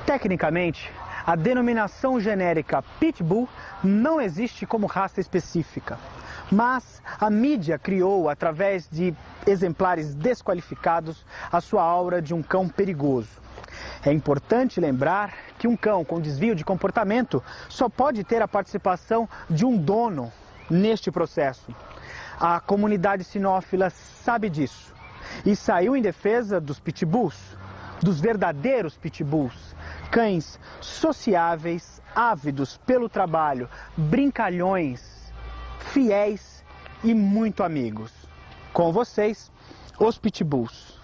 Tecnicamente, a denominação genérica Pitbull não existe como raça específica, mas a mídia criou, através de exemplares desqualificados, a sua aura de um cão perigoso. É importante lembrar que um cão com desvio de comportamento só pode ter a participação de um dono neste processo. A comunidade cinófila sabe disso e saiu em defesa dos pitbulls, dos verdadeiros pitbulls, cães sociáveis, ávidos pelo trabalho, brincalhões, fiéis e muito amigos. Com vocês, os pitbulls.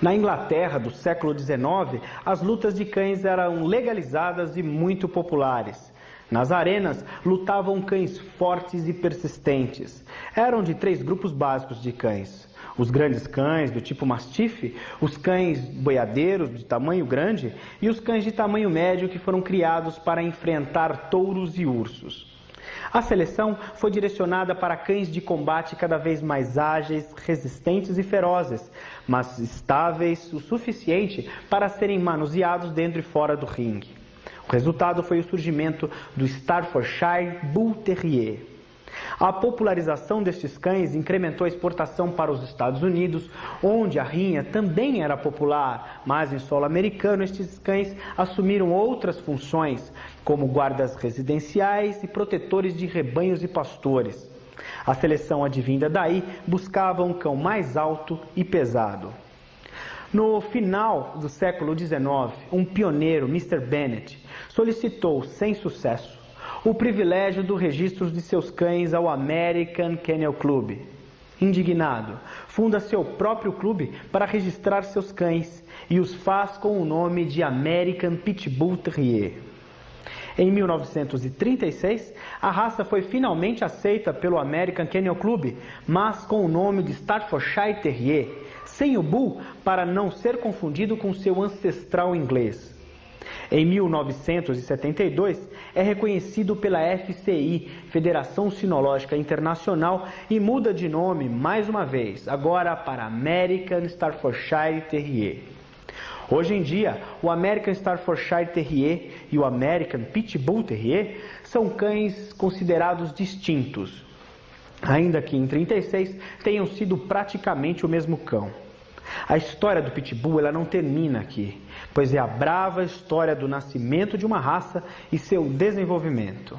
Na Inglaterra do século XIX, as lutas de cães eram legalizadas e muito populares. Nas arenas, lutavam cães fortes e persistentes. Eram de 3 grupos básicos de cães: os grandes cães do tipo mastife, os cães boiadeiros de tamanho grande e os cães de tamanho médio que foram criados para enfrentar touros e ursos. A seleção foi direcionada para cães de combate cada vez mais ágeis, resistentes e ferozes, mas estáveis o suficiente para serem manuseados dentro e fora do ringue. O resultado foi o surgimento do Staffordshire Bull Terrier. A popularização destes cães incrementou a exportação para os Estados Unidos, onde a rinha também era popular, mas em solo americano estes cães assumiram outras funções, como guardas residenciais e protetores de rebanhos e pastores. A seleção advinda daí buscava um cão mais alto e pesado. No final do século XIX, um pioneiro, Mr. Bennett, solicitou, sem sucesso, o privilégio do registro de seus cães ao American Kennel Club. Indignado, funda seu próprio clube para registrar seus cães e os faz com o nome de American Pitbull Terrier. Em 1936, a raça foi finalmente aceita pelo American Kennel Club, mas com o nome de Staffordshire Terrier, sem o Bull para não ser confundido com seu ancestral inglês. Em 1972, é reconhecido pela FCI, Federação Cinológica Internacional, e muda de nome mais uma vez, agora para American Staffordshire Terrier. Hoje em dia, o American Staffordshire Terrier e o American Pitbull Terrier são cães considerados distintos, ainda que em 1936 tenham sido praticamente o mesmo cão. A história do Pitbull ela não termina aqui, pois é a brava história do nascimento de uma raça e seu desenvolvimento.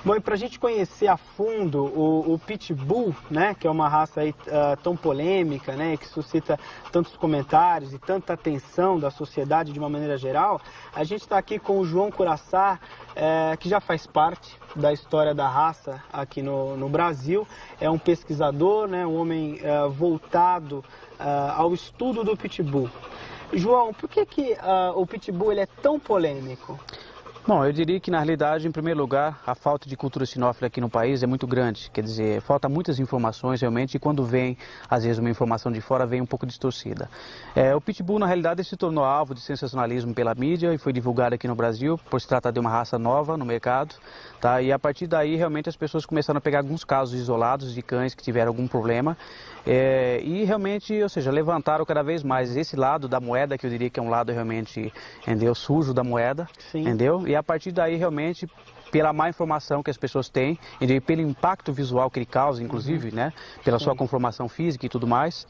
Bom, e para a gente conhecer a fundo o Pitbull, né, que é uma raça aí, tão polêmica, né, que suscita tantos comentários e tanta atenção da sociedade de uma maneira geral, a gente está aqui com o João Curaçá, que já faz parte da história da raça aqui no Brasil. É um pesquisador, né, um homem voltado ao estudo do Pitbull. João, por que o Pitbull ele é tão polêmico? Bom, eu diria que na realidade, em primeiro lugar, a falta de cultura cinófila aqui no país é muito grande. Quer dizer, falta muitas informações realmente e quando vem, às vezes, uma informação de fora, vem um pouco distorcida. O Pitbull, na realidade, se tornou alvo de sensacionalismo pela mídia e foi divulgado aqui no Brasil por se tratar de uma raça nova no mercado. Tá? E a partir daí, realmente, as pessoas começaram a pegar alguns casos isolados de cães que tiveram algum problema e realmente, ou seja, levantaram cada vez mais esse lado da moeda, que eu diria que é um lado realmente, entendeu, sujo da moeda, Sim. entendeu? E a partir daí, realmente, pela má informação que as pessoas têm, e pelo impacto visual que ele causa, inclusive, né, pela sua conformação física e tudo mais,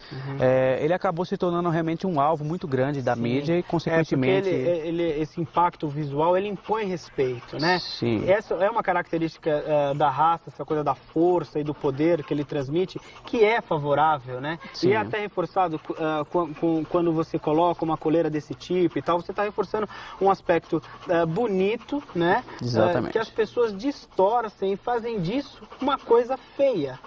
ele acabou se tornando realmente um alvo muito grande da mídia e, consequentemente... Esse impacto visual, ele impõe respeito, né? Sim. Essa é uma característica da raça, essa coisa da força e do poder que ele transmite, que é favorável, né? Sim. E é até reforçado quando você coloca uma coleira desse tipo e tal, você está reforçando um aspecto bonito, né? Exatamente. Que as pessoas distorcem e fazem disso uma coisa feia,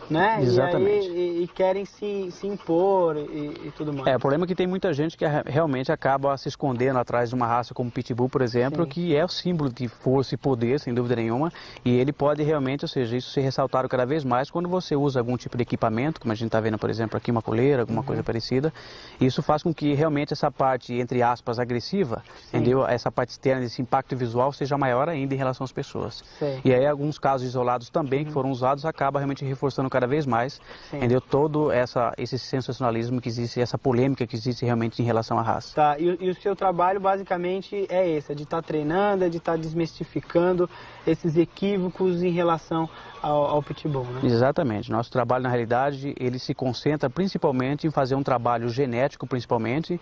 né? Exatamente. E querem se impor e tudo mais. O problema é que tem muita gente que realmente acaba se escondendo atrás de uma raça como o Pitbull, por exemplo, Sim. que é o símbolo de força e poder, sem dúvida nenhuma, e ele pode realmente, ou seja, isso ser ressaltado cada vez mais quando você usa algum tipo de equipamento, como a gente está vendo, por exemplo, aqui uma coleira, alguma coisa parecida. Isso faz com que realmente essa parte, entre aspas, agressiva, entendeu? Essa parte externa desse impacto visual seja maior ainda em relação às pessoas. Sim. E aí alguns casos isolados também que foram usados acaba realmente reforçando cada vez mais, entendeu? Todo esse sensacionalismo que existe, essa polêmica que existe realmente em relação à raça. Tá, e o seu trabalho basicamente é esse, é de estar treinando, é de estar desmistificando esses equívocos em relação ao Pitbull, né? Exatamente. Nosso trabalho, na realidade, ele se concentra principalmente em fazer um trabalho genético, principalmente,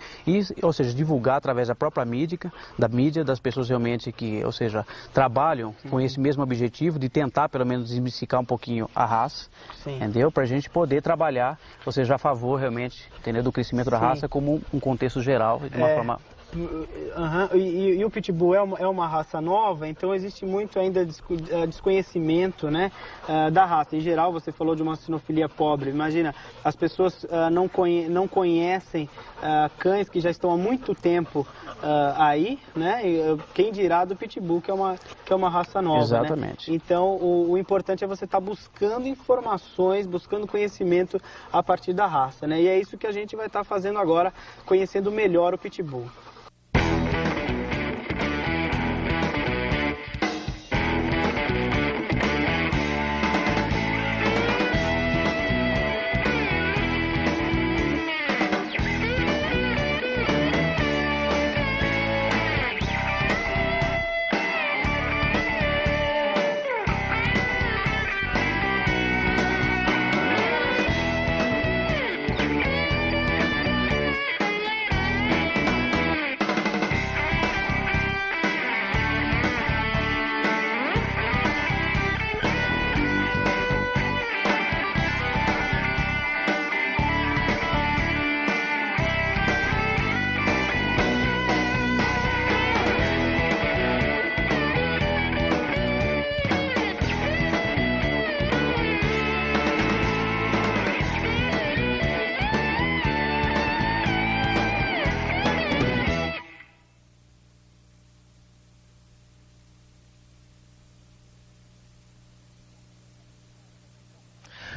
ou seja, divulgar através da própria mídia, das pessoas realmente que, ou seja, trabalham com esse mesmo objetivo de tentar, pelo menos, desmistificar um pouquinho a raça, entendeu? Para a gente poder trabalhar, ou seja, a favor realmente, entendeu, do crescimento da raça como um contexto geral, de uma forma... E o Pitbull é uma raça nova, então existe muito ainda desconhecimento, né, da raça. Em geral, você falou de uma sinofilia pobre. Imagina, as pessoas não conhecem cães que já estão há muito tempo aí, né? Quem dirá do Pitbull, que é uma raça nova. Exatamente. Né? Então, o importante é você estar buscando informações, buscando conhecimento a partir da raça, né? E é isso que a gente vai estar fazendo agora, conhecendo melhor o Pitbull.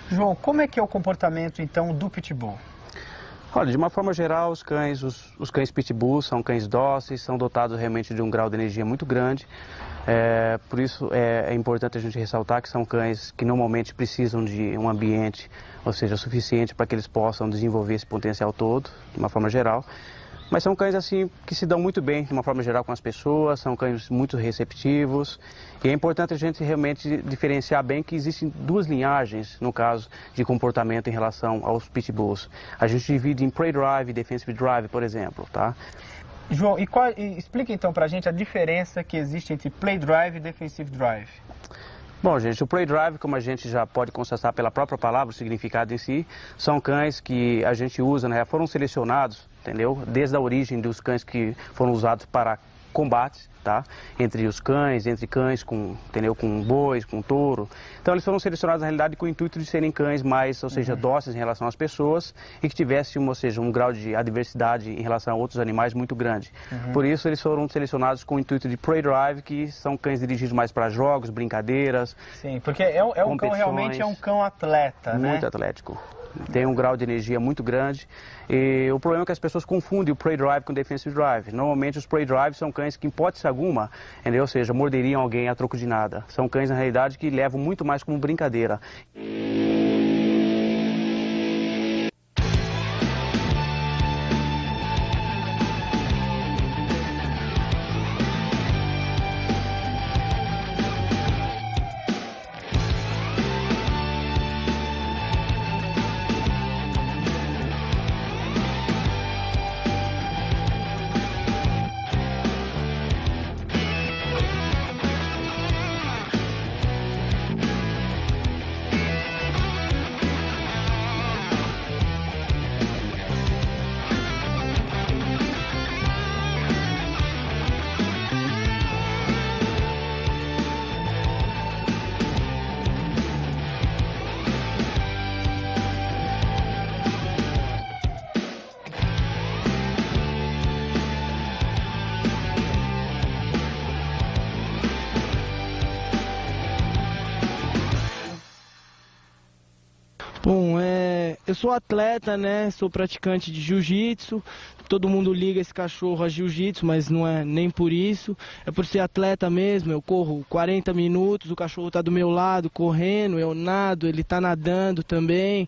João, como é que é o comportamento, então, do Pitbull? Olha, de uma forma geral, os cães Pitbull são cães dóceis, são dotados realmente de um grau de energia muito grande. Por isso é importante a gente ressaltar que são cães que normalmente precisam de um ambiente, ou seja, suficiente para que eles possam desenvolver esse potencial todo, de uma forma geral. Mas são cães assim que se dão muito bem, de uma forma geral, com as pessoas, são cães muito receptivos. E é importante a gente realmente diferenciar bem que existem duas linhagens, no caso, de comportamento em relação aos pitbulls. A gente divide em Prey Drive e Defensive Drive, por exemplo, tá? João, explica então pra gente a diferença que existe entre Play Drive e Defensive Drive. Bom, gente, o Prey Drive, como a gente já pode constatar pela própria palavra, o significado em si, são cães que a gente usa, né, foram selecionados, entendeu? Desde a origem dos cães que foram usados para combates, tá? Entre os cães, entre cães com, entendeu? Com bois, com touro. Então eles foram selecionados na realidade com o intuito de serem cães mais, ou seja, dóceis em relação às pessoas e que tivessem, ou seja, um grau de adversidade em relação a outros animais muito grande. Por isso eles foram selecionados com o intuito de Prey Drive, que são cães dirigidos mais para jogos, brincadeiras. Sim, porque um cão realmente é um cão atleta, né? Muito atlético. Tem um grau de energia muito grande. E o problema é que as pessoas confundem o Prey Drive com o Defensive Drive. Normalmente os Prey Drive são cães que, em hipótese alguma, entendeu? Ou seja, morderiam alguém a troco de nada. São cães, na realidade, que levam muito mais como brincadeira. Bom, eu sou atleta, né? Sou praticante de jiu-jitsu. Todo mundo liga esse cachorro a jiu-jitsu, mas não é nem por isso. É por ser atleta mesmo. Eu corro 40 minutos, o cachorro tá do meu lado correndo, eu nado, ele tá nadando também.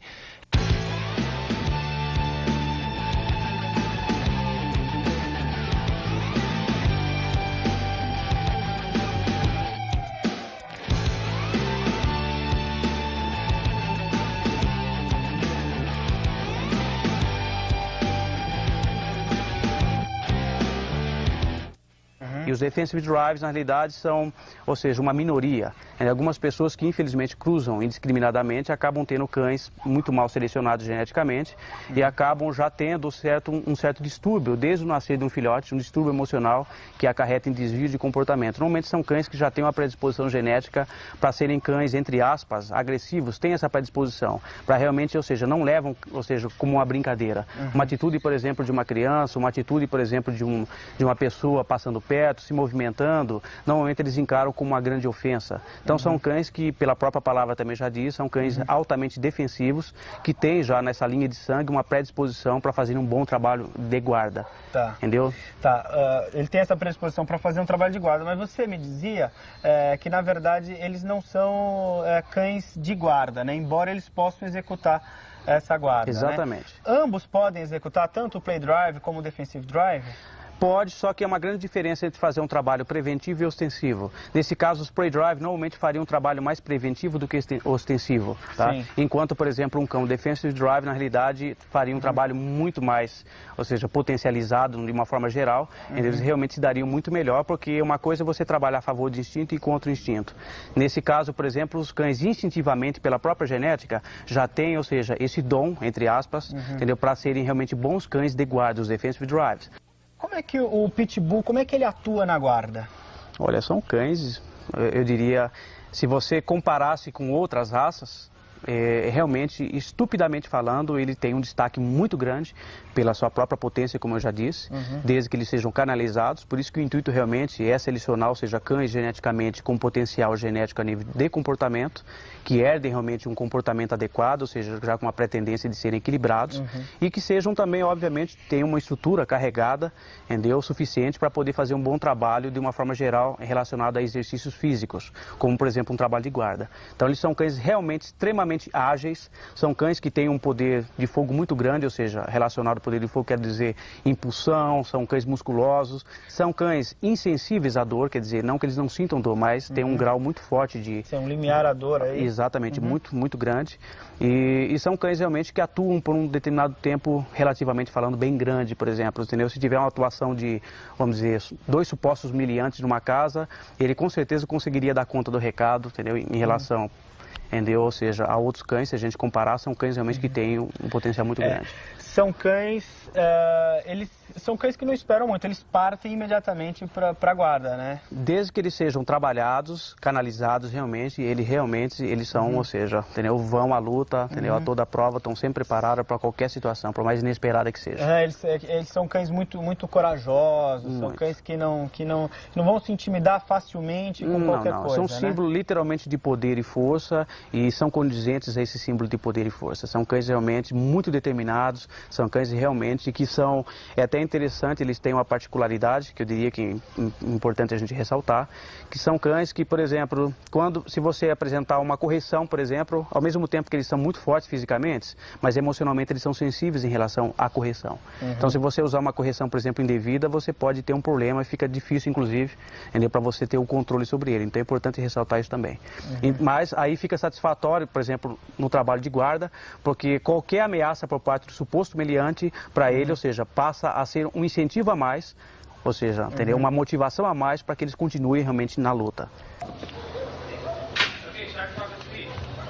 E os Defensive Drives, na realidade, são, ou seja, uma minoria. Algumas pessoas que, infelizmente, cruzam indiscriminadamente, acabam tendo cães muito mal selecionados geneticamente e acabam já tendo um certo distúrbio, desde o nascer de um filhote, um distúrbio emocional que acarreta em desvio de comportamento. Normalmente são cães que já têm uma predisposição genética para serem cães, entre aspas, agressivos, têm essa predisposição, para realmente, ou seja, não levam, ou seja, como uma brincadeira. Uma atitude, por exemplo, de uma criança, uma atitude, por exemplo, de uma pessoa passando perto, se movimentando, normalmente eles encaram como uma grande ofensa. Então são cães que, pela própria palavra também já diz, são cães altamente defensivos, que têm já nessa linha de sangue uma predisposição para fazer um bom trabalho de guarda. Tá. Entendeu? Tá. Ele tem essa predisposição para fazer um trabalho de guarda, mas você me dizia que, na verdade, eles não são cães de guarda, né? Embora eles possam executar essa guarda. Exatamente. Né? Ambos podem executar tanto o Play Drive como o Defensive Drive? Pode, só que é uma grande diferença entre fazer um trabalho preventivo e ostensivo. Nesse caso, os Prey Drive normalmente fariam um trabalho mais preventivo do que ostensivo, tá? Enquanto, por exemplo, um cão Defensive Drive, na realidade, faria um trabalho muito mais, ou seja, potencializado de uma forma geral. Eles realmente se dariam muito melhor, porque uma coisa é você trabalhar a favor de instinto e contra o instinto. Nesse caso, por exemplo, os cães instintivamente, pela própria genética, já têm, ou seja, esse dom, entre aspas, entendeu? Para serem realmente bons cães de guarda, os Defensive Drives. Como é que o Pitbull, como é que ele atua na guarda? Olha, são cães, eu diria, se você comparasse com outras raças, realmente, estupidamente falando, ele tem um destaque muito grande pela sua própria potência, como eu já disse, desde que eles sejam canalizados. Por isso que o intuito realmente é selecionar, ou seja, cães geneticamente com potencial genético a nível de comportamento, que herdem realmente um comportamento adequado, ou seja, já com uma pretendência de serem equilibrados, e que sejam também, obviamente, tenham uma estrutura carregada, entendeu, suficiente para poder fazer um bom trabalho de uma forma geral relacionada a exercícios físicos, como, por exemplo, um trabalho de guarda. Então, eles são cães realmente extremamente ágeis, são cães que têm um poder de fogo muito grande, ou seja, relacionado ao poder de fogo quer dizer impulsão, são cães musculosos, são cães insensíveis à dor, quer dizer, não que eles não sintam dor, mas tem um grau muito forte de... Tem um limiar à dor aí. Exatamente, muito grande. E são cães realmente que atuam por um determinado tempo, relativamente falando, bem grande, por exemplo, entendeu? Se tiver uma atuação de, vamos dizer, 2 supostos miliantes numa casa, ele com certeza conseguiria dar conta do recado, entendeu? Em relação... Entendeu? Ou seja, a outros cães, se a gente comparar, são cães realmente que têm um potencial muito grande. São cães, eles são cães que não esperam muito, eles partem imediatamente para a guarda, né? Desde que eles sejam trabalhados, canalizados realmente, eles são, ou seja, entendeu? Vão à luta, entendeu? A toda a prova, estão sempre preparados para qualquer situação, por mais inesperada que seja. Eles são cães muito corajosos, são cães que não vão se intimidar facilmente com qualquer coisa, são né? símbolo literalmente de poder e força e são condizentes a esse símbolo de poder e força. São cães realmente muito determinados, são cães realmente que são, é até interessante, eles têm uma particularidade que eu diria que é importante a gente ressaltar, que são cães que, por exemplo, se você apresentar uma correção, por exemplo, ao mesmo tempo que eles são muito fortes fisicamente, mas emocionalmente eles são sensíveis em relação à correção. Então, se você usar uma correção, por exemplo, indevida, você pode ter um problema e fica difícil, inclusive, para você ter o controle sobre ele. Então, é importante ressaltar isso também. Mas aí fica satisfatório, por exemplo, no trabalho de guarda, porque qualquer ameaça por parte do suposto meliante para ele, ou seja, passa a ser um incentivo a mais, ou seja, entendeu? Uma motivação a mais para que eles continuem realmente na luta.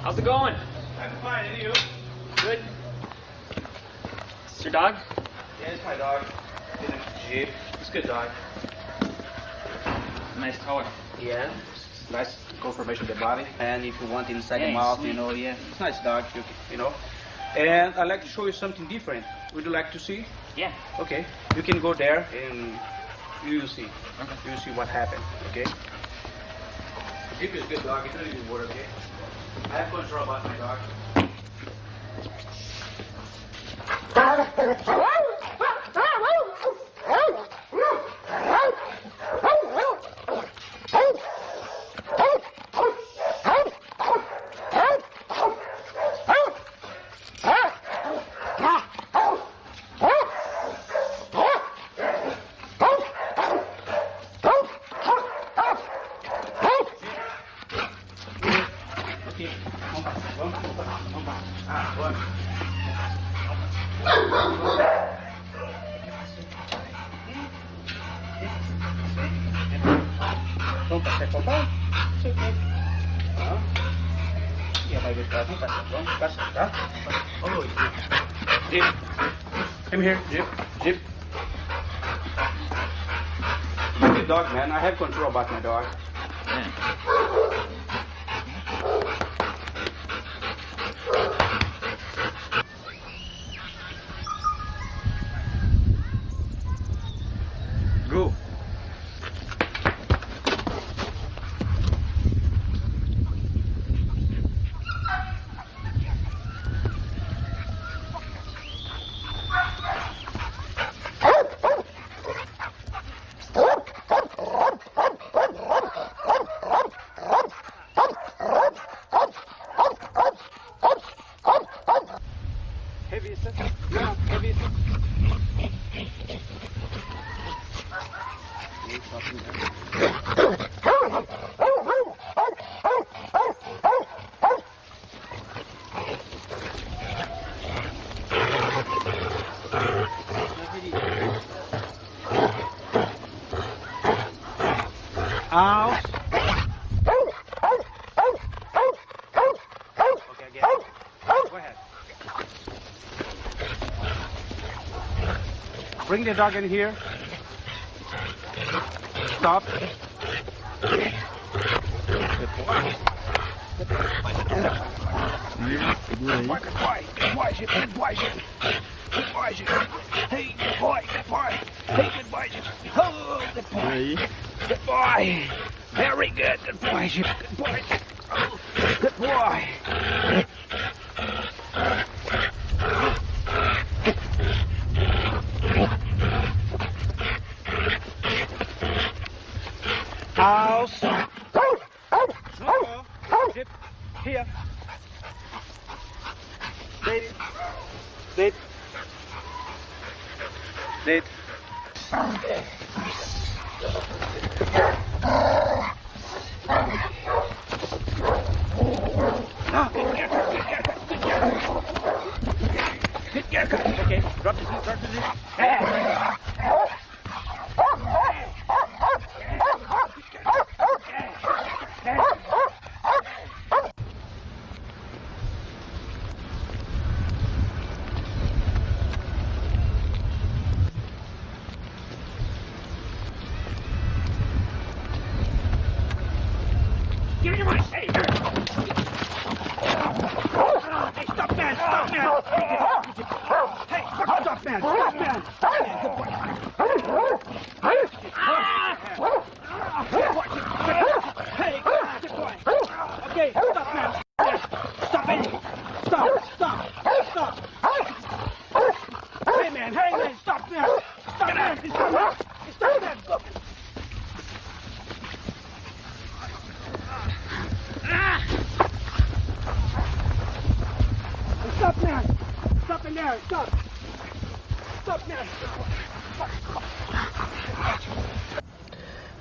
How's it going? I'm fine, and you? Good. Is this your dog? Yeah, it's my dog. Jeep. It's a good dog. Nice color. Yeah, nice conformation of the body, and if you want inside the mouth, it's nice dog, And I'd like to show you something different. Would you like to see? Yeah. Okay, you can go there and you will see. Okay. You will see what happened, okay? Jeep is a good dog, it's not even word, okay? I have control about my dog. Jeep, come here, Jeep. Good dog, man. I have control about my dog. Go. Out. Okay, again. Go ahead. Bring the dog in here. Stop. Good boy. Hey, good boy. Hey, good boy. Oh, good boy. Good boy. Very good. Good boy. Good boy. Oh, good boy. House. Jeep. Here. Date. Okay, drop the seat.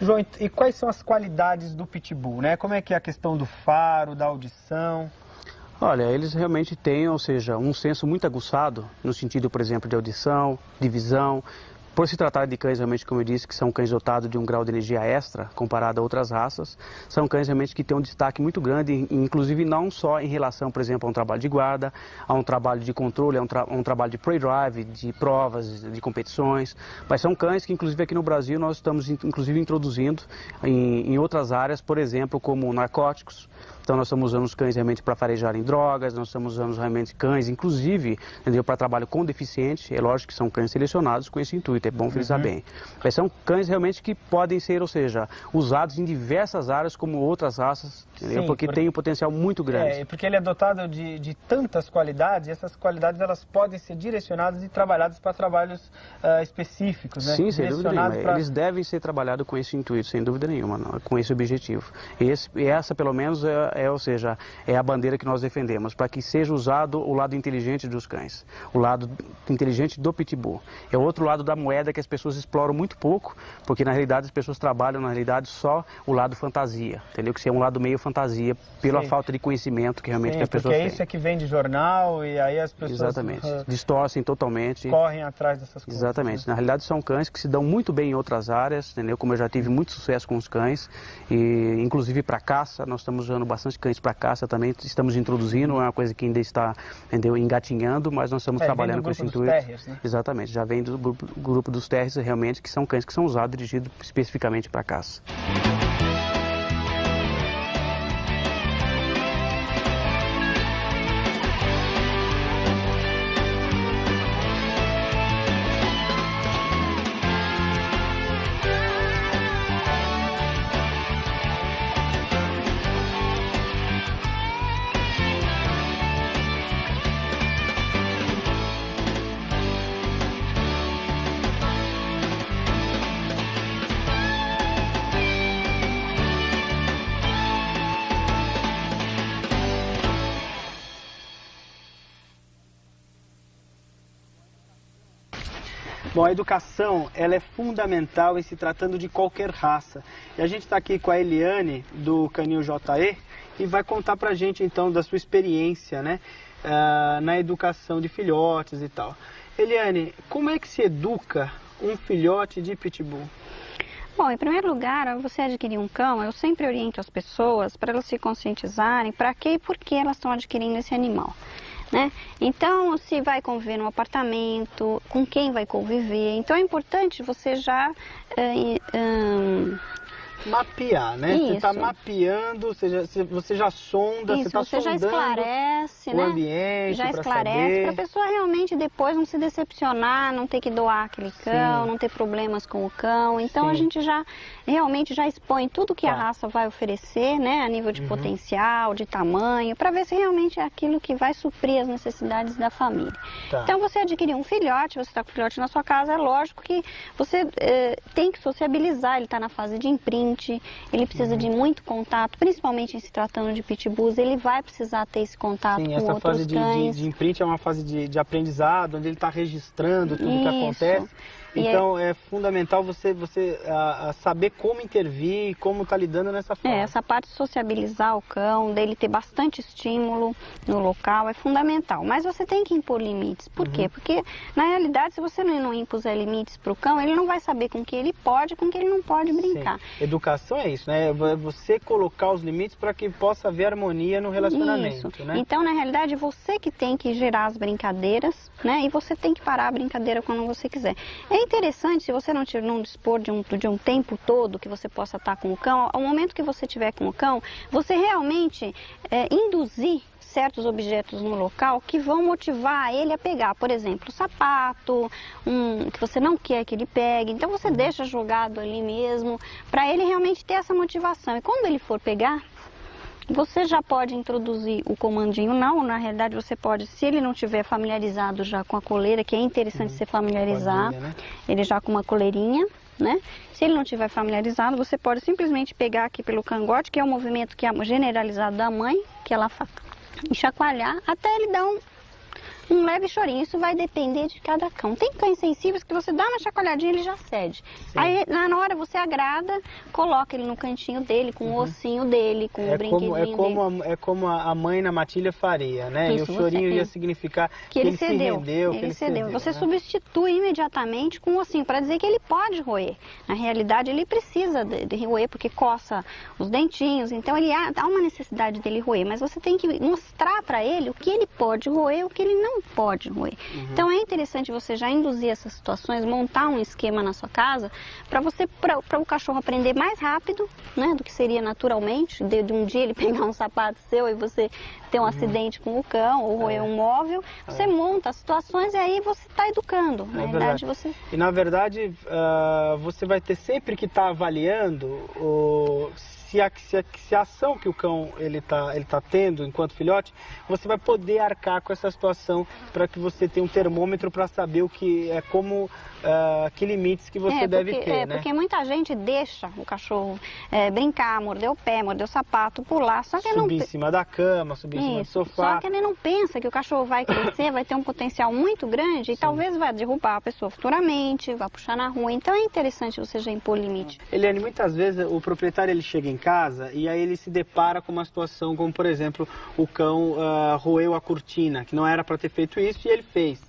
João, e quais são as qualidades do Pitbull, né? Como é que é a questão do faro, da audição? Olha, eles realmente têm, ou seja, um senso muito aguçado, no sentido, por exemplo, de audição, de visão. Por se tratar de cães, realmente, como eu disse, que são cães dotados de um grau de energia extra, comparado a outras raças, são cães realmente que têm um destaque muito grande, inclusive não só em relação, por exemplo, a um trabalho de guarda, a um trabalho de controle, a um trabalho de prey drive, de provas, de competições, mas são cães que, inclusive, aqui no Brasil, nós estamos, inclusive, introduzindo em outras áreas, por exemplo, como narcóticos. Então, nós estamos usando os cães realmente para farejarem drogas, nós estamos usando realmente cães, inclusive, para trabalho com deficiente. É lógico que são cães selecionados com esse intuito, é bom frisar bem. Mas são cães realmente que podem ser, ou seja, usados em diversas áreas como outras raças, entendeu? Sim, porque tem um potencial muito grande. Porque ele é dotado de tantas qualidades, e essas qualidades elas podem ser direcionadas e trabalhadas para trabalhos específicos, né? Sim, sem dúvida nenhuma. Pra... Eles devem ser trabalhados com esse intuito, sem dúvida nenhuma, com esse objetivo. Essa, pelo menos, ou seja, é a bandeira que nós defendemos, para que seja usado o lado inteligente dos cães, o lado inteligente do Pitbull. É o outro lado da moeda que as pessoas exploram muito pouco, porque na realidade as pessoas trabalham, na realidade, só o lado fantasia, entendeu? Que é um lado meio fantasia, pela falta de conhecimento que realmente que as pessoas têm. Porque isso é que vem de jornal e aí as pessoas... Exatamente, distorcem totalmente. Correm atrás dessas coisas. Exatamente, né? Na realidade são cães que se dão muito bem em outras áreas, entendeu? Como eu já tive muito sucesso com os cães, e inclusive para caça, nós estamos usando bastante cães para caça também, estamos introduzindo, é uma coisa que ainda está, entendeu, engatinhando, mas nós estamos trabalhando com esse intuito. Terriers, né? Exatamente, já vem do grupo dos terriers realmente, que são cães que são usados, dirigidos especificamente para caça. Bom, a educação ela é fundamental em se tratando de qualquer raça. E a gente está aqui com a Eliane, do Canil JE, e vai contar pra gente então da sua experiência, né, na educação de filhotes e tal. Eliane, como é que se educa um filhote de Pitbull? Bom, em primeiro lugar, ao você adquirir um cão, eu sempre oriento as pessoas para elas se conscientizarem para que e por que elas estão adquirindo esse animal. Né? Então, se vai conviver num apartamento, com quem vai conviver. Então, é importante você já mapear, né? Isso. Você está mapeando, você já sonda, Isso, você está sondando já esclarece, o né? ambiente, já para esclarece, para a saber. pessoa realmente depois não se decepcionar, não ter que doar aquele cão, Sim. não ter problemas com o cão. Então, Sim. a gente já realmente já expõe tudo que a Tá. raça vai oferecer, né? A nível de potencial, de tamanho, para ver se realmente é aquilo que vai suprir as necessidades da família. Tá. Então, você adquirir um filhote, você está com o filhote na sua casa, é lógico que você tem que sociabilizar, ele está na fase de imprint, ele precisa de muito contato, principalmente em se tratando de pitbulls, ele vai precisar ter esse contato Sim, com essa outros fase cães. de imprint é uma fase de aprendizado, onde ele está registrando tudo que Isso. acontece. Então, é fundamental você saber como intervir, como está lidando nessa fase. Essa parte de sociabilizar o cão, dele ter bastante estímulo no local, é fundamental. Mas você tem que impor limites. Por quê? Porque, na realidade, se você não impuser limites para o cão, ele não vai saber com que ele pode e com que ele não pode brincar. Sim. Educação é isso, né? É você colocar os limites para que possa haver harmonia no relacionamento, Isso. né? Então, na realidade, você que tem que gerar as brincadeiras, né? E você tem que parar a brincadeira quando você quiser. É interessante, se você não dispor de um tempo todo que você possa estar com o cão, ao momento que você estiver com o cão, você realmente induzir certos objetos no local que vão motivar ele a pegar, por exemplo, sapato, que você não quer que ele pegue, então você deixa jogado ali mesmo, para ele realmente ter essa motivação. E quando ele for pegar, Você já pode introduzir o comandinho não, na realidade você pode, se ele não tiver familiarizado já com a coleira, que é interessante você familiarizar, Cordinha, né? ele já com uma coleirinha, né? Se ele não tiver familiarizado, você pode simplesmente pegar aqui pelo cangote, que é um movimento que é generalizado da mãe, que ela faz, e chacoalhar até ele dar um leve chorinho. Isso vai depender de cada cão. Tem cães sensíveis que você dá uma chacoalhadinha e ele já cede. Sim. Aí na hora você agrada, coloca ele no cantinho dele, com o ossinho dele, com o brinquedinho dele. É como a mãe na matilha faria, né? Isso, e o chorinho ia significar que ele se rendeu, que ele cedeu. Você né? substitui imediatamente com o ossinho, para dizer que ele pode roer. Na realidade, ele precisa de roer, porque coça os dentinhos, então ele há uma necessidade dele roer, mas você tem que mostrar para ele o que ele pode roer e o que ele não pode roer. Então é interessante você já induzir essas situações, montar um esquema na sua casa, para o cachorro aprender mais rápido, né, do que seria naturalmente, de um dia ele pegar um sapato seu e você ter um acidente com o cão, ou roer um móvel. Você monta as situações e aí você está educando. Na verdade, você... E na verdade, você vai ter sempre que estar avaliando se a ação que o cão ele tá tendo enquanto filhote, você vai poder arcar com essa situação para que você tenha um termômetro para saber o que é que limites que você deve ter, né? Porque muita gente deixa o cachorro brincar, morder o pé, morder o sapato, pular, só que subir em cima da cama, subir em cima do sofá. Só que ele não pensa que o cachorro vai crescer, vai ter um potencial muito grande e talvez vai derrubar a pessoa futuramente, vai puxar na rua. Então é interessante você já impor limite. Eliane, muitas vezes o proprietário ele chega em casa e aí ele se depara com uma situação como, por exemplo, o cão roeu a cortina, que não era para ter feito isso e ele fez.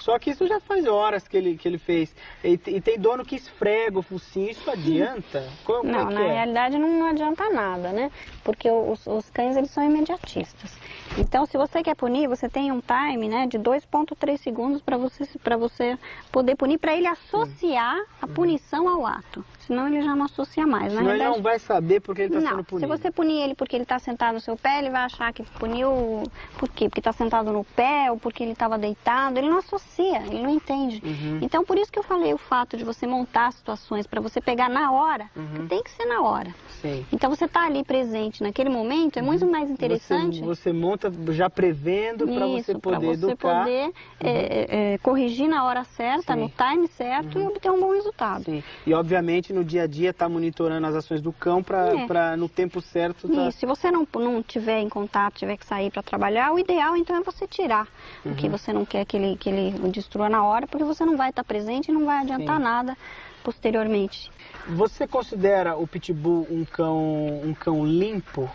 Só que isso já faz horas que ele fez. E tem dono que esfrega o focinho, isso adianta? Não, na realidade não adianta nada, né? Porque os cães eles são imediatistas. Então, se você quer punir, você tem um time, né, de 2,3 segundos para você poder punir, para ele associar a punição ao ato. Senão ele já não associa mais. Senão ele não vai saber porque ele está sendo punido. Se você punir ele porque ele está sentado no seu pé, ele vai achar que puniu por quê? Porque está sentado no pé ou porque ele estava deitado. Ele não associa, ele não entende. Então, por isso que eu falei o fato de você montar situações para você pegar na hora, tem que ser na hora. Sim. Então, você está ali presente naquele momento, é muito mais interessante. Você monta já prevendo para você poder educar. Corrigir na hora certa, no time certo e obter um bom resultado. Sim. E, obviamente, no dia a dia, tá monitorando as ações do cão para no tempo certo... Isso, se você não tiver em contato, tiver que sair para trabalhar, o ideal, então, é você tirar o que você não quer que ele destrua na hora, porque você não vai estar presente e não vai adiantar nada posteriormente. Você considera o Pitbull um cão limpo?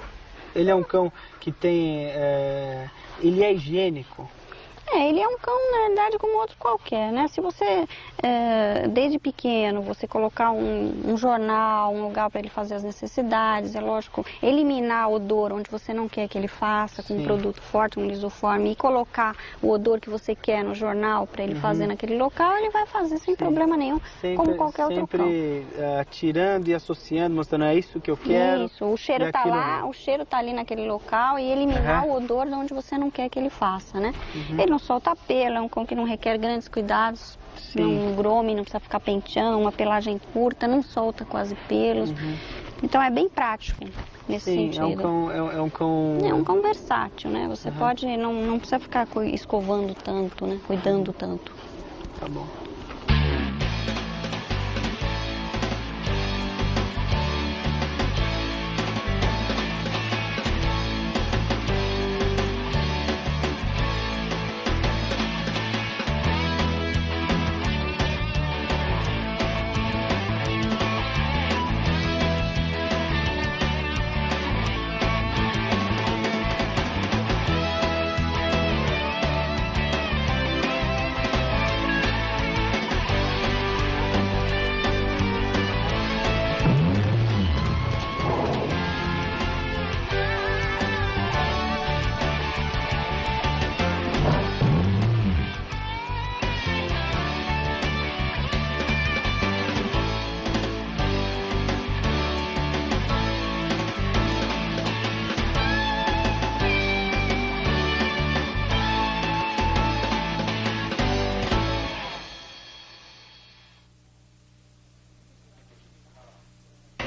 Ele é um cão que tem... ele é higiênico? Ele é um cão, na realidade, como outro qualquer, né? Se você, desde pequeno, você colocar um jornal, um lugar para ele fazer as necessidades, é lógico, eliminar o odor onde você não quer que ele faça, com um produto forte, um lisoforme, e colocar o odor que você quer no jornal para ele fazer naquele local, ele vai fazer sem problema nenhum, como qualquer outro cão. Sempre tirando e associando, mostrando, é isso que eu quero. Isso, o cheiro está lá, o cheiro está ali naquele local, e eliminar o odor de onde você não quer que ele faça, né? Ele não solta pelo, é um cão que não requer grandes cuidados, não grome, não precisa ficar penteando, uma pelagem curta, não solta quase pelos. Então é bem prático nesse sentido. É um cão... É um cão versátil, né? Você pode, não precisa ficar escovando tanto, né? Cuidando tanto. Tá bom.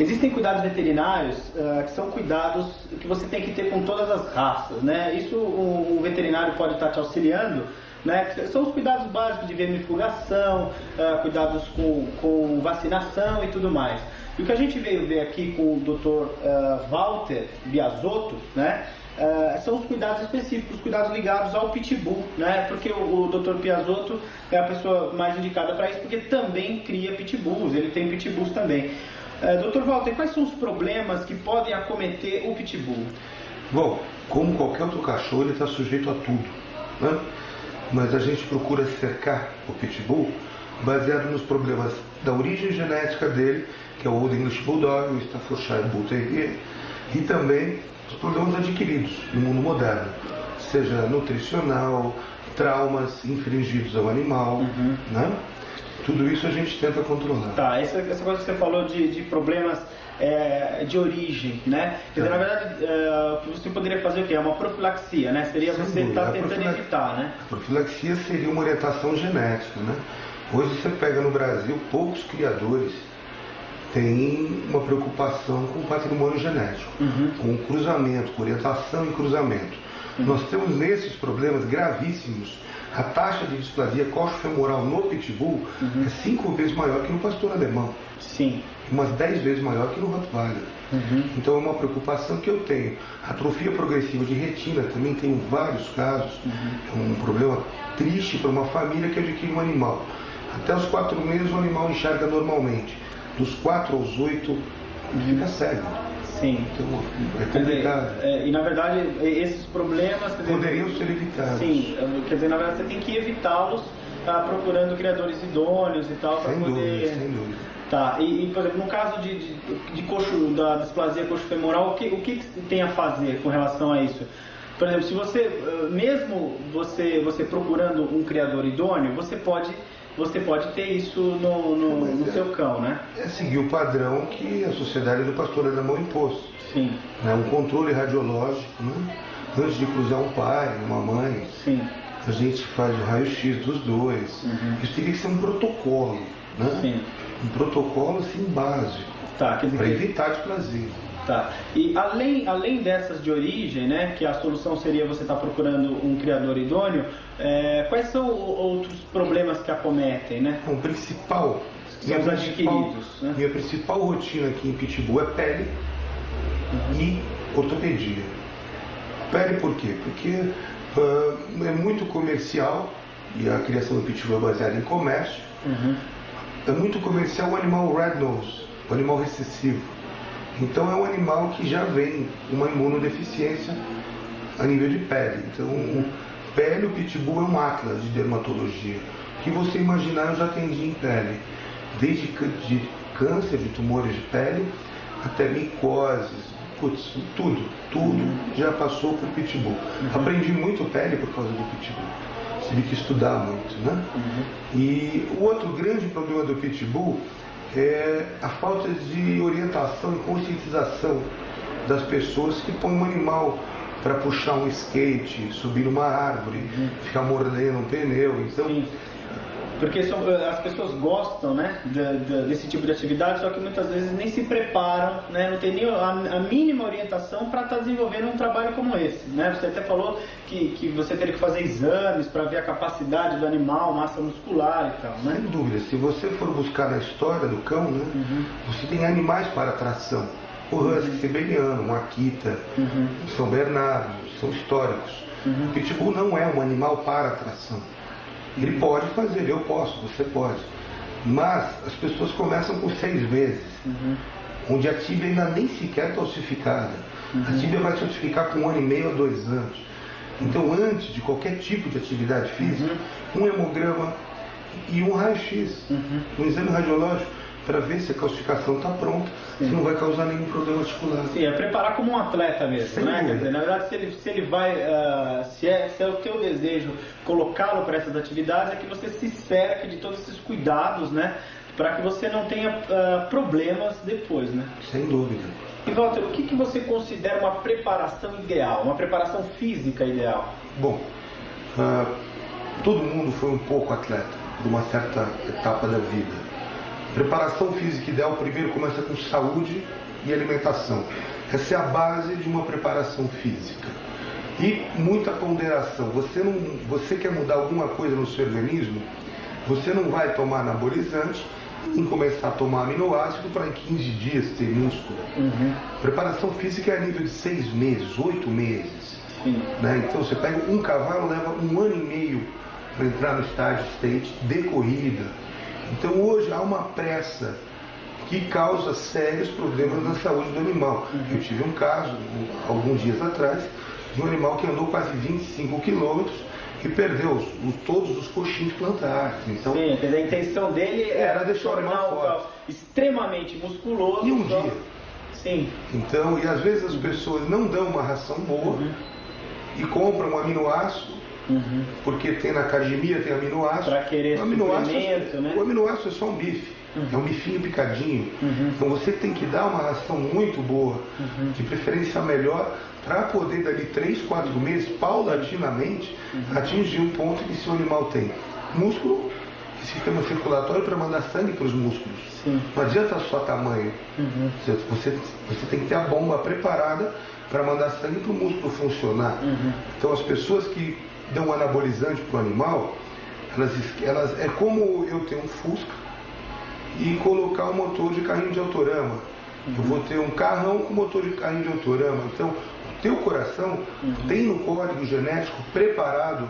Existem cuidados veterinários que são cuidados que você tem que ter com todas as raças, né? Isso o veterinário pode estar te auxiliando, né? São os cuidados básicos de vermifugação, cuidados com vacinação e tudo mais. E o que a gente veio ver aqui com o Dr. Walter Biasotto, né? São os cuidados específicos, os cuidados ligados ao pitbull, né? Porque o Dr. Biasotto é a pessoa mais indicada para isso, porque também cria pitbulls, ele tem pitbulls também. Dr. Walter, quais são os problemas que podem acometer o pitbull? Bom, como qualquer outro cachorro, ele está sujeito a tudo, né? Mas a gente procura cercar o pitbull baseado nos problemas da origem genética dele, que é o Old English Bulldog, o Staffordshire Bull Terrier, e também os problemas adquiridos no mundo moderno, seja nutricional, traumas infligidos ao animal, né? Tudo isso a gente tenta controlar. Tá, essa coisa que você falou de problemas de origem, né? Quer dizer, na verdade, você poderia fazer o quê? É uma profilaxia, né? Seria Sem você dúvida. estar tentando evitar, né? A profilaxia seria uma orientação genética, né? Hoje você pega no Brasil, poucos criadores têm uma preocupação com o patrimônio genético, com o cruzamento, com orientação e cruzamento. Nós temos nesses problemas gravíssimos. A taxa de displasia coxofemoral no pitbull é 5 vezes maior que no pastor alemão. Sim. Umas 10 vezes maior que no Rottweiler. Então é uma preocupação que eu tenho. Atrofia progressiva de retina também tenho vários casos. É um problema triste para uma família que adquire um animal. Até os 4 meses o animal enxerga normalmente. Dos 4 aos 8 fica cego. Sim. Então é complicado. E na verdade esses problemas poderiam ser evitados. Sim, quer dizer, na verdade você tem que evitá-los procurando criadores idôneos e tal para poder. Sem dúvida. Tá, e por exemplo, no caso da displasia coxofemoral, o que tem a fazer com relação a isso? Por exemplo, se você, mesmo você procurando um criador idôneo, você pode ter isso no seu cão, né? É seguir o padrão que a Sociedade do Pastor Alemão impôs. Sim. Né? Um controle radiológico, né? Antes de cruzar um pai, uma mãe. Sim. A gente faz o raio-x dos dois. Isso teria que ser um protocolo, né? Sim. Um protocolo assim básico, tá, para evitar displasia. Tá. E além dessas de origem, né, que a solução seria você estar procurando um criador idôneo, quais são outros problemas que acometem, né? O principal, São os adquiridos, né? Minha principal rotina aqui em Pitbull é pele e ortopedia. Pele por quê? Porque é muito comercial, e a criação do Pitbull é baseada em comércio. É muito comercial o animal red nose, o animal recessivo. Então é um animal que já vem uma imunodeficiência a nível de pele. Então, pele, o Pitbull é um atlas de dermatologia. O que você imaginar eu já atendi em pele. Desde de câncer, de tumores de pele, até micoses, tudo já passou por Pitbull. Aprendi muito pele por causa do Pitbull. Tive que estudar muito, né? E o outro grande problema do Pitbull é a falta de orientação e conscientização das pessoas que põem um animal para puxar um skate, subir numa árvore, ficar mordendo um pneu. Então, sim. Porque as pessoas gostam, né, desse tipo de atividade, só que muitas vezes nem se preparam, né, não tem nem a mínima orientação para estar desenvolvendo um trabalho como esse, né? Você até falou que você teria que fazer exames para ver a capacidade do animal, massa muscular e tal, né? Sem dúvida, se você for buscar na história do cão, né, você tem animais para tração. O Husky siberiano, o Akita, o São Bernardo, são históricos. O Pitbull não é um animal para tração. Ele pode fazer, eu posso, você pode. Mas as pessoas começam com 6 meses, onde a tíbia ainda nem sequer está ossificada. A tíbia vai se ossificar com 1 ano e meio a 2 anos. Então, antes de qualquer tipo de atividade física, um hemograma e um raio-x, um exame radiológico, para ver se a calcificação está pronta, se não vai causar nenhum problema articular. Sim, é preparar como um atleta mesmo, Sem né? dúvida. Quer dizer, na verdade, se ele vai, se é o teu desejo colocá-lo para essas atividades, é que você se cerque de todos esses cuidados, né? Para que você não tenha problemas depois, né? Sem dúvida. E Walter, o que você considera uma preparação ideal, uma preparação física ideal? Bom, todo mundo foi um pouco atleta de uma certa etapa da vida. Preparação física ideal primeiro começa com saúde e alimentação. Essa é a base de uma preparação física. E muita ponderação. Você quer mudar alguma coisa no seu organismo, você não vai tomar anabolizante e começar a tomar aminoácido para em 15 dias ter músculo. Preparação física é a nível de 6 meses, 8 meses. Né? Então você pega um cavalo, leva 1 ano e meio para entrar no estágio state de corrida. Então hoje há uma pressa que causa sérios problemas na saúde do animal. Eu tive um caso, alguns dias atrás, de um animal que andou quase 25 quilômetros e perdeu todos os coxins plantares. Então, sim, quer dizer, a intenção dele era deixar o animal forte, extremamente musculoso. E um dia. Sim. Então, e às vezes as pessoas não dão uma ração boa e compram um aminoácido, porque tem na academia, tem aminoácido. Para querer suplemento, né? O aminoácido é só um bife. É um bifinho picadinho. Então você tem que dar uma ração muito boa, de preferência melhor, para poder dali 3, 4 meses, paulatinamente, atingir um ponto que se o animal tem músculo e sistema circulatório para mandar sangue para os músculos. Não adianta só tamanho. Você tem que ter a bomba preparada para mandar sangue para o músculo funcionar. Então as pessoas que dão anabolizante para o animal, elas é como eu ter um Fusca e colocar um motor de carrinho de autorama. Eu vou ter um carrão com motor de carrinho de autorama. Então, o teu coração tem no código genético preparado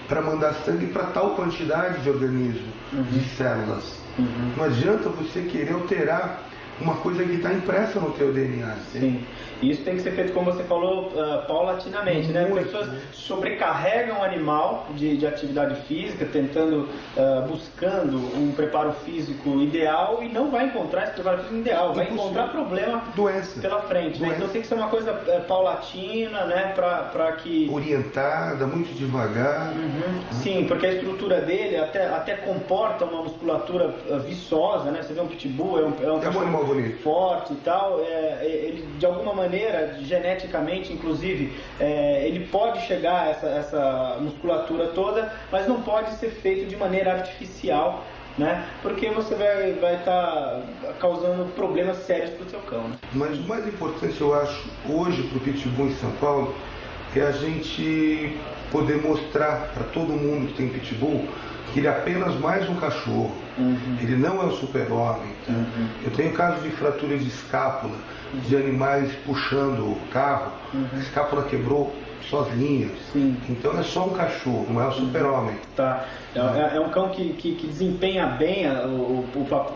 para mandar sangue para tal quantidade de organismo, de células. Não adianta você querer alterar uma coisa que está impressa no teu DNA. Sim. Isso tem que ser feito, como você falou, paulatinamente, né? As pessoas sobrecarregam o animal de atividade física, tentando, buscando um preparo físico ideal e não vai encontrar esse preparo físico ideal, vai encontrar problema pela frente. Né? Então tem que ser uma coisa paulatina, né? Para que... orientada, muito devagar. Sim, porque a estrutura dele até comporta uma musculatura viçosa, né? Você vê um pitbull, é um animal bonito, forte e tal, ele de alguma maneira, geneticamente inclusive, ele pode chegar a essa musculatura toda, mas não pode ser feito de maneira artificial, né? Porque você vai estar causando problemas sérios para o seu cão. Né? Mas o mais importante, eu acho, hoje para o Pitbull em São Paulo, é a gente poder mostrar para todo mundo que tem Pitbull que ele é apenas mais um cachorro. Ele não é o super-homem. Eu tenho casos de fratura de escápula, de animais puxando o carro, a escápula quebrou sozinha. Então é só um cachorro, não é o super-homem. Tá. É um cão que desempenha bem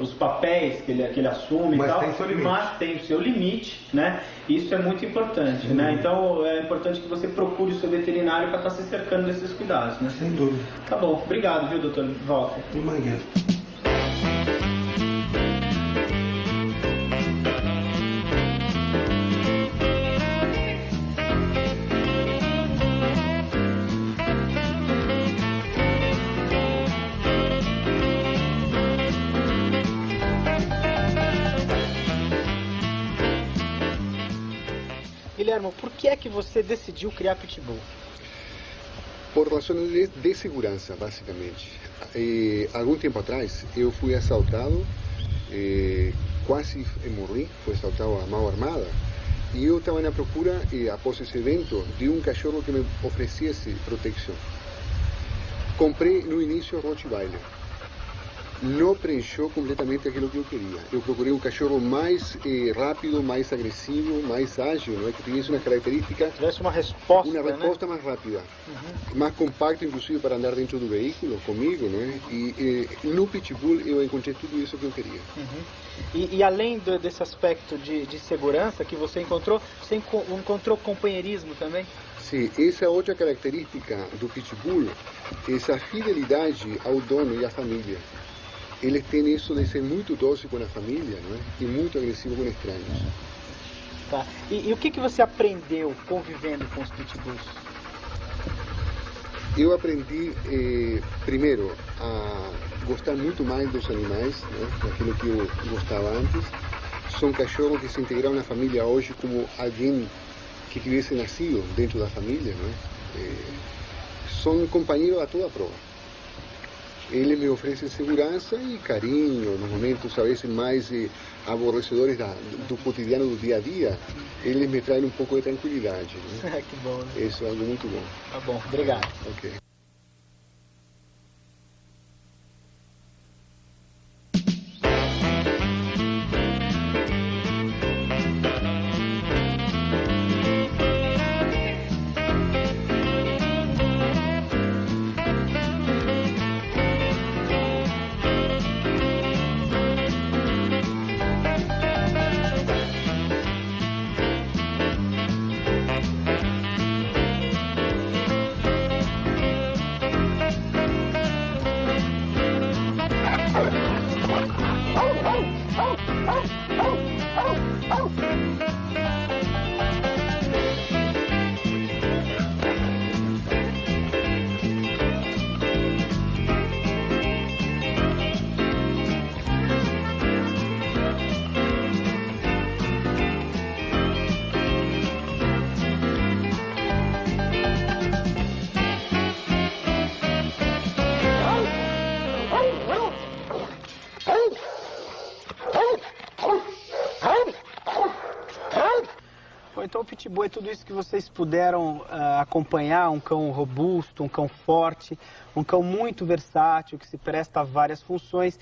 os papéis que ele assume, mas e tal, tem seu limite. Mas tem o seu limite, né? Isso é muito importante, né? Então é importante que você procure o seu veterinário para estar se cercando desses cuidados, né? Sem dúvida. Tá bom, obrigado, viu, doutor Walter? De manhã. Guilherme, por que é que você decidiu criar Pitbull? Por razões de segurança, basicamente. Algum tempo atrás, eu fui assaltado, quase morri, fui assaltado a mão armada, e eu estava na procura, após esse evento, de um cachorro que me oferecesse proteção. Comprei no início Rottweiler. Não preencheu completamente aquilo que eu queria. Eu procurei um cachorro mais rápido, mais agressivo, mais ágil, né? Que tivesse uma característica... Tivesse uma resposta, né? Mais rápida. Mais compacto, inclusive, para andar dentro do veículo, comigo, né? E no Pitbull eu encontrei tudo isso que eu queria. E além desse aspecto de segurança que você encontrou companheirismo também? Sim, essa é outra característica do Pitbull, essa fidelidade ao dono e à família. Eles têm isso de ser muito dócil com a família, não é? E muito agressivo com estranhos. Tá. E o que você aprendeu convivendo com os Pitbulls? Eu aprendi, primeiro, a gostar muito mais dos animais, né? Daquilo que eu gostava antes. São cachorros que se integraram na família hoje como alguém que tivesse nascido dentro da família, não é? São companheiros a toda prova. eles me oferecem segurança e carinho. Nos momentos, a vezes, mais aborrecedores do cotidiano, do dia a dia, eles me trazem um pouco de tranquilidade. Né? Que bom. Né? Isso é algo muito bom. Tá bom, obrigado. Ok. Então o Pitbull é tudo isso que vocês puderam acompanhar, um cão robusto, um cão forte, um cão muito versátil, que se presta a várias funções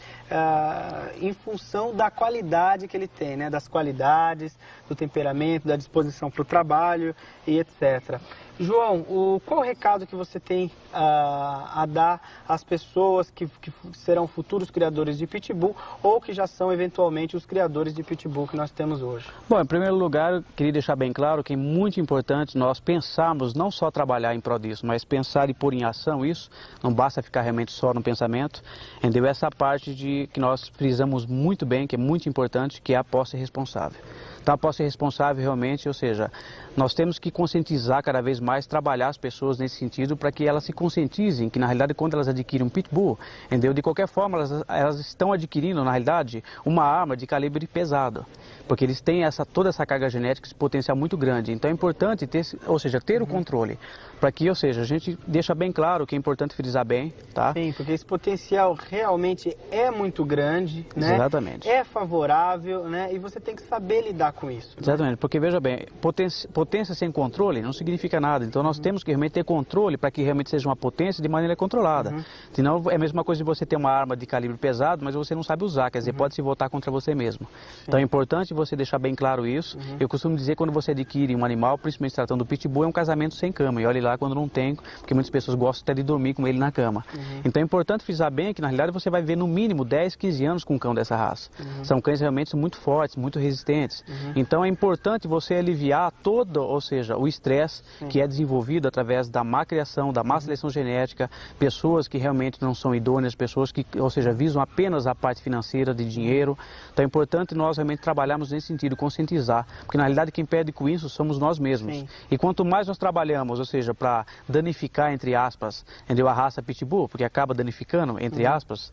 em função da qualidade que ele tem, né? Das qualidades, do temperamento, da disposição para o trabalho e etc. João, qual o recado que você tem a dar às pessoas que serão futuros criadores de Pitbull ou que já são eventualmente os criadores de Pitbull que nós temos hoje? Bom, em primeiro lugar, eu queria deixar bem claro que é muito importante nós pensarmos, não só trabalhar em prol disso, mas pensar e pôr em ação isso. Não basta ficar realmente só no pensamento. Entendeu? Essa parte que nós frisamos muito bem, que é muito importante, que é a posse responsável. Então, a posse responsável realmente, ou seja, nós temos que conscientizar cada vez mais, trabalhar as pessoas nesse sentido para que elas se conscientizem que, na realidade, quando elas adquirem um Pitbull, entendeu? De qualquer forma, elas estão adquirindo, na realidade, uma arma de calibre pesado, porque eles têm toda essa carga genética, esse potencial muito grande. Então, é importante ter o controle, para que, ou seja, a gente deixa bem claro que é importante frisar bem, tá? Sim, porque esse potencial realmente é muito grande, né? Exatamente. É favorável, né? E você tem que saber lidar com isso. Né? Exatamente, porque veja bem, potência sem controle não significa nada. Então nós temos que realmente ter controle para que realmente seja uma potência de maneira controlada. Senão é a mesma coisa de você ter uma arma de calibre pesado, mas você não sabe usar, quer dizer, pode se voltar contra você mesmo. Então é importante você deixar bem claro isso. Eu costumo dizer que quando você adquire um animal, principalmente se tratando do Pitbull, é um casamento sem cama. E olhe lá quando não tem, porque muitas pessoas gostam até de dormir com ele na cama. Então é importante frisar bem que na realidade você vai viver no mínimo 10, 15 anos com um cão dessa raça. São cães realmente muito fortes, muito resistentes. Então é importante você aliviar ou seja, o estresse que é desenvolvido através da má criação, da má seleção genética, pessoas que realmente não são idôneas, pessoas que, ou seja, visam apenas a parte financeira de dinheiro. Então é importante nós realmente trabalharmos nesse sentido, conscientizar, porque na realidade quem perde com isso somos nós mesmos. E quanto mais nós trabalhamos, ou seja, para danificar, entre aspas, entendeu, a raça Pitbull, porque acaba danificando, entre aspas,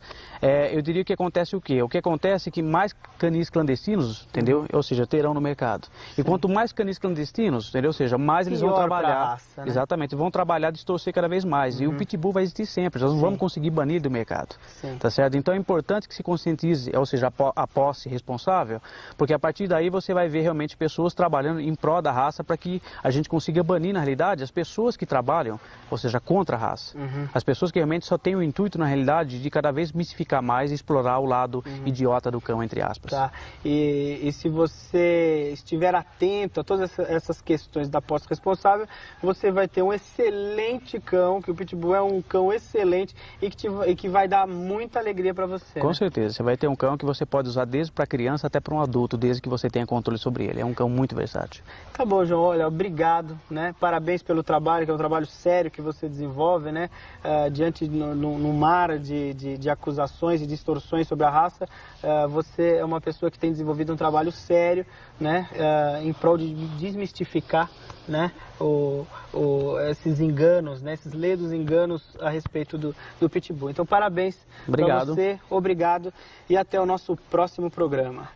eu diria que acontece o quê? O que acontece é que mais canis clandestinos, entendeu, ou seja, terão no mercado. E quanto mais canis clandestinos, entendeu? Ou seja, mais eles vão trabalhar. Raça, né? Exatamente, vão trabalhar, distorcer cada vez mais. E o Pitbull vai existir sempre, nós não vamos conseguir banir do mercado. Tá certo? Então é importante que se conscientize, ou seja, a posse responsável, porque a partir daí você vai ver realmente pessoas trabalhando em prol da raça para que a gente consiga banir, na realidade, as pessoas que trabalham, ou seja, contra a raça. As pessoas que realmente só têm o intuito, na realidade, de cada vez mistificar mais e explorar o lado idiota do cão, entre aspas. Tá. E se você estiver atento a todas essas questões da posse responsável, você vai ter um excelente cão, que o Pitbull é um cão excelente e que vai dar muita alegria para você. Com certeza, você vai ter um cão que você pode usar desde para criança até para um adulto, desde que você tenha controle sobre ele. É um cão muito versátil. Tá bom, João, olha, obrigado, né? Parabéns pelo trabalho, que é um trabalho sério que você desenvolve, né? Diante no mar de acusações e distorções sobre a raça, você é uma pessoa que tem desenvolvido um trabalho sério, né? Em prol de desmistificar, né? Esses enganos, né? Esses ledos enganos a respeito do Pitbull. Então, parabéns para você, obrigado e até o nosso próximo programa.